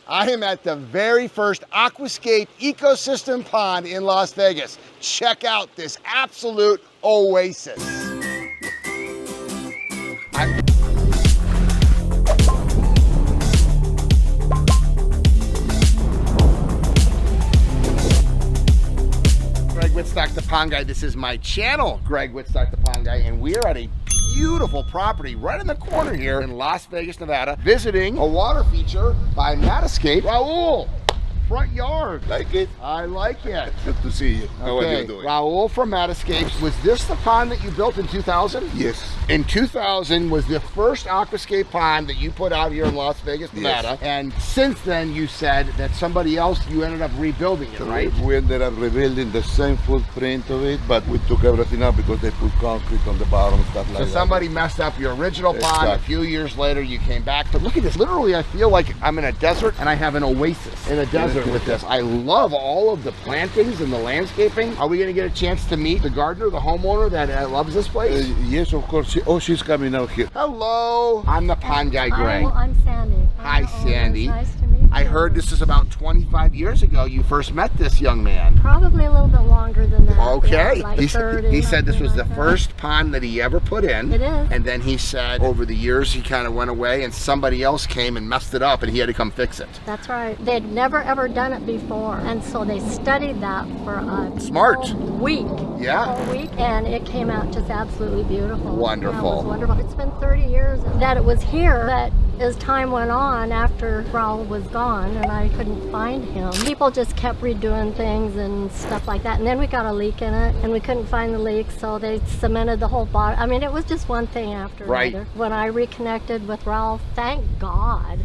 I am at the very first Aquascape ecosystem pond in Las Vegas. Check out this absolute oasis. Greg Wittstock, the Pond Guy. This is my channel, Greg Wittstock, the Pond Guy, and we are at a beautiful property right in the corner here in Las Vegas, Nevada, visiting a water feature by Matisscapes. Raul, front yard. Like it? I like it. Good to see you. How are you doing? Raul from Matisscapes. Was this the pond that you built in 2000? Yes. In 2000 was the first Aquascape pond that you put out here in Las Vegas, Nevada. Yes. And since then, you said that somebody else, you ended up rebuilding it, right? We ended up rebuilding the same footprint of it, but we took everything out because they put concrete on the bottom and stuff like that. So somebody messed up your original pond. Exactly. A few years later, you came back. But look at this. Literally, I feel like I'm in a desert and I have an oasis in a desert with this. I love all of the plantings and the landscaping. Are we going to get a chance to meet the gardener, the homeowner that loves this place? Yes, of course. She's coming out here. Hello. I'm the Pond Guy, Greg. I'm Sandy. Hi, Sandy. Nice to meet you. I heard this is about 25 years ago you first met this young man. Probably a little bit longer than that. Okay. Yeah, like He 30, said this was the something like first pond that he ever put in. It is. And then he said over the years he kind of went away and somebody else came and messed it up and he had to come fix it. that. That's right. They'd never ever done it before. And so they studied that for a Smart. whole week. Yeah. A whole week. And it came out just absolutely beautiful. Wonderful. Yeah, it was wonderful. It's been 30 years that it was here, but as time went on, after Raul was gone and I couldn't find him, people just kept redoing things and stuff like that. And then we got a leak in it and we couldn't find the leak, so they cemented the whole bottom. I mean, it was just one thing after another. When I reconnected with Raul, thank God,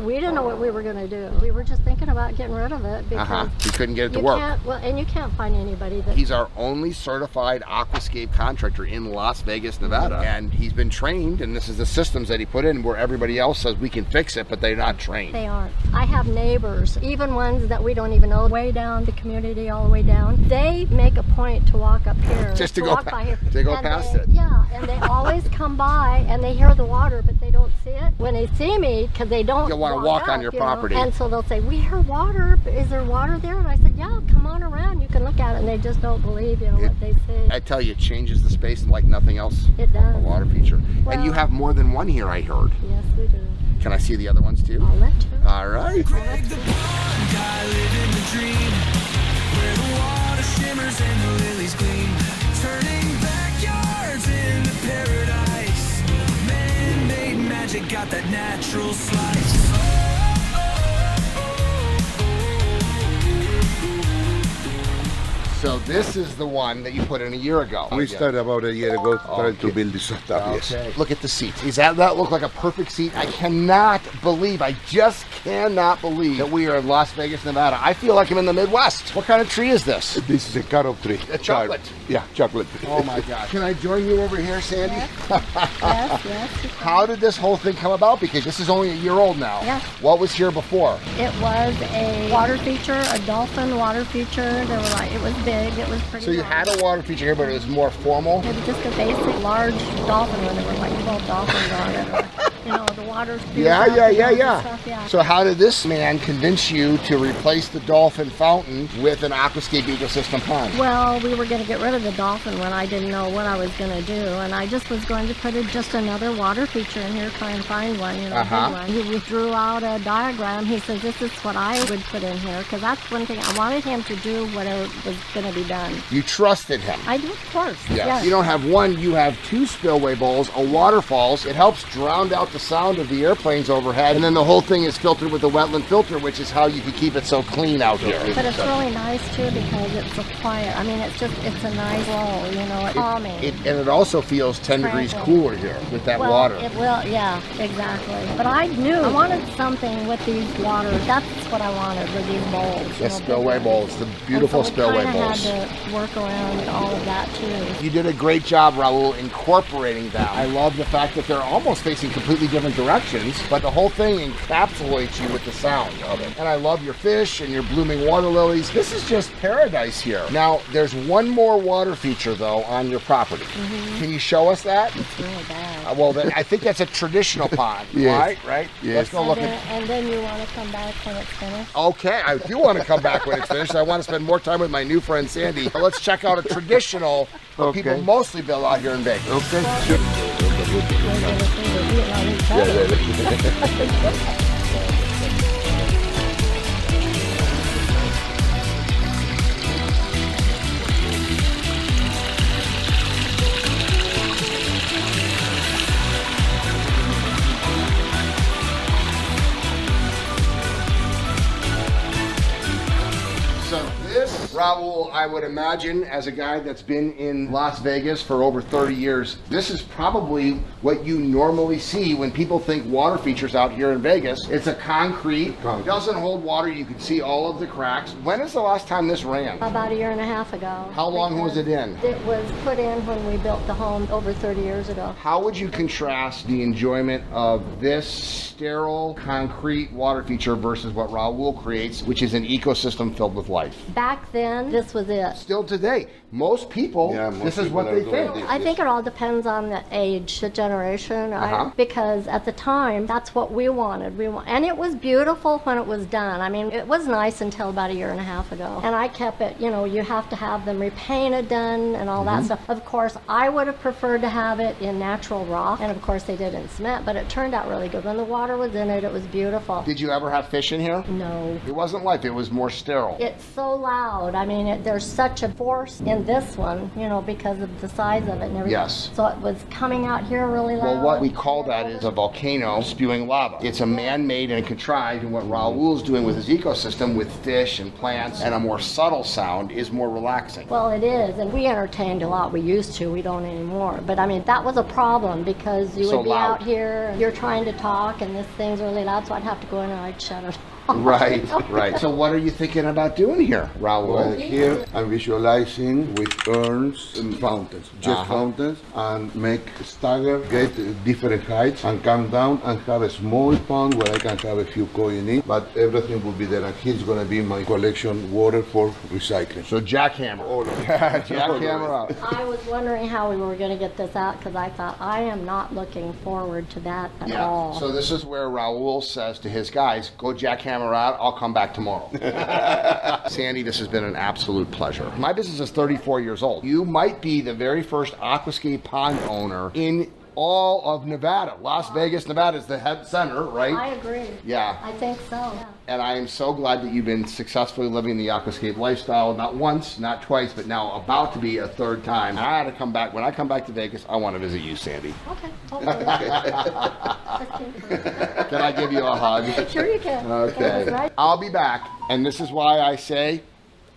we didn't know what we were going to do. We were just thinking about getting rid of it because We couldn't get it to you work. can't, well, and you can't find anybody that... He's our only certified aquascape contractor in Las Vegas, Nevada. And he's been trained, and this is the systems that he put in where everybody else says we can fix it, but they're not trained. They aren't. I have neighbors, even ones that we don't even know, way down the community, all the way down. They make a point to walk up here. Just to go walk by here. to go And past they- it. Yeah, and they always come by and they hear the water, but they don't see it. When they see me, because they don't You'll wanna walk on up, your you know, property. And so they'll say, we hear water. Is there water there? And I said, yeah, come on around. You can look at it. And they just don't believe, what they see. I tell you, it changes the space like nothing else. It does. A water feature. And Well- you have more than one here, I heard. Yes, we do. Can I see the other ones too? I'll let you. All right. Greg the Pond Guy living the dream, where the water shimmers and the lilies gleam, turning backyards into paradise. Man-made magic got that natural slice. So this is the one that you put in a year ago. We started about a year ago trying to build this stuff, yes. Okay. Look at the seats. Does that look like a perfect seat? I cannot believe, I just cannot believe that we are in Las Vegas, Nevada. I feel like I'm in the Midwest. What kind of tree is this? This is a carob tree. A chocolate. Yeah, chocolate. Oh my gosh. Can I join you over here, Sandy? Yes, yes. you can. How did this whole thing come about? Because this is only a year old now. Yeah. What was here before? It was a water feature, a dolphin water feature. There were like, it was big, it was pretty So you large. had a water feature here, but it was more formal. It was just a basic large dolphin when there were like 12 dolphins on it. The water. Yeah. So how did this man convince you to replace the dolphin fountain with an Aquascape ecosystem pond? Well, we were going to get rid of the dolphin when I didn't know what I was going to do, and I just was going to put just another water feature in here, try and find one, a big one. He drew out a diagram. He says, this is what I would put in here, because that's one thing. I wanted him to do whatever was going to be done. You trusted him. I do, of course. Yes. You don't have one, you have two spillway bowls, a waterfalls. It helps drown out the sound of the airplanes overhead, and then the whole thing is filtered with a wetland filter, which is how you can keep it so clean out here. But it's really nice too because it's so quiet. I mean, it's a nice flow, it's calming. And it also feels 10 degrees cooler here with that Well, water. it will, yeah, exactly. But I knew I wanted something with these waters. That's what I wanted with these bowls. The spillway bowls, the beautiful spillway I bowls. had to work around all of that too. You did a great job, Raul, incorporating that. I love the fact that they're almost facing completely completely different directions, but the whole thing encapsulates you with the sound of it. And I love your fish and your blooming water lilies. This is just paradise here. Now, there's one more water feature though on your property. Can you show us that? It's really bad. Well, then, I think that's a traditional pond, Yes. right? Yes. Let's go And look then, at. and then you want to come back when it's finished? Okay, I do want to come back when it's finished. I want to spend more time with my new friend Sandy. But let's check out a traditional what Okay. people mostly build out here in Vegas. Okay, sure. So this, Raul, I would imagine, as a guy that's been in Las Vegas for over 30 years, this is probably what you normally see when people think water features out here in Vegas. It's a concrete, doesn't hold water, you can see all of the cracks. When is the last time this ran? About a year and a half ago. How long was it in? It was put in when we built the home over 30 years ago. How would you contrast the enjoyment of this sterile concrete water feature versus what Raul creates, which is an ecosystem filled with life? Back then, this was it. Still today, most people, Yeah, most this is people what are they doing think. this. I think it all depends on the age, the generation, Uh-huh. because at the time, that's what we wanted. And it was beautiful when it was done. I mean, it was nice until about a year and a half ago. And I kept it, you know, you have to have them repainted done and all that stuff. Of course, I would have preferred to have it in natural rock, and of course they did in cement, but it turned out really good. When the water was in it, it was beautiful. Did you ever have fish in here? No. It wasn't life, it was more sterile. It's so loud. I mean, there's such a force in this one, you know, because of the size of it and everything. Yes. So it was coming out here really loud. Well, what we call that is a volcano spewing lava. It's a man-made and contrived, and what Raul's doing with his ecosystem with fish and plants and a more subtle sound is more relaxing. Well, it is, and we entertained a lot. We used to. We don't anymore. But I mean, that was a problem because you So would be loud. out here and you're trying to talk, and this thing's really loud, so I'd have to go in and I'd shut it off. Right, right. So what are you thinking about doing here, Well, Raul? here I'm visualizing with urns and fountains, jet fountains, and make stagger, get different heights, and come down and have a small pond where I can have a few koi in it, but everything will be there. And here's gonna be my collection water for recycling. So jackhammer. All of it. Jackhammer out. I was wondering how we were going to get this out because I thought I am not looking forward to that at Yeah. all. So this is where Raul says to his guys, go jackhammer out, I'll come back tomorrow. Sandy, this has been an absolute pleasure. My business is 34 years old. You might be the very first Aquascape pond owner in all of Nevada. Las Vegas, Nevada is the head center, right? I agree. Yeah. I think so. Yeah. And I am so glad that you've been successfully living the Aquascape lifestyle, not once, not twice, but now about to be a third time. And I had to come back. When I come back to Vegas, I want to visit you, Sandy. Okay. Hopefully. Can I give you a hug? Sure you can. Okay. That's right. I'll be back. And this is why I say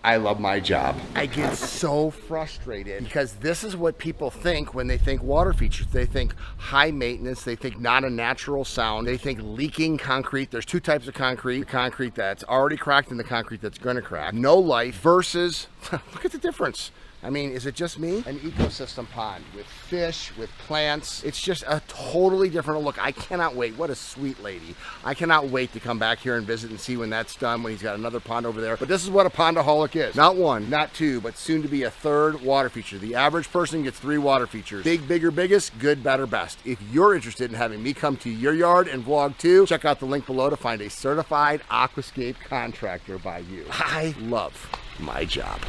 I love my job. I get so frustrated because this is what people think when they think water features. They think high maintenance, they think not a natural sound, they think leaking concrete. There's two types of concrete. The concrete that's already cracked and the concrete that's gonna crack. No life versus, look at the difference. I mean, is it just me? An ecosystem pond with fish, with plants. It's just a totally different look. I cannot wait. What a sweet lady. I cannot wait to come back here and visit and see when that's done, when he's got another pond over there. But this is what a pondaholic is. Not one, not two, but soon to be a third water feature. The average person gets 3 water features. Big, bigger, biggest, good, better, best. If you're interested in having me come to your yard and vlog too, check out the link below to find a certified Aquascape contractor by you. I love my job.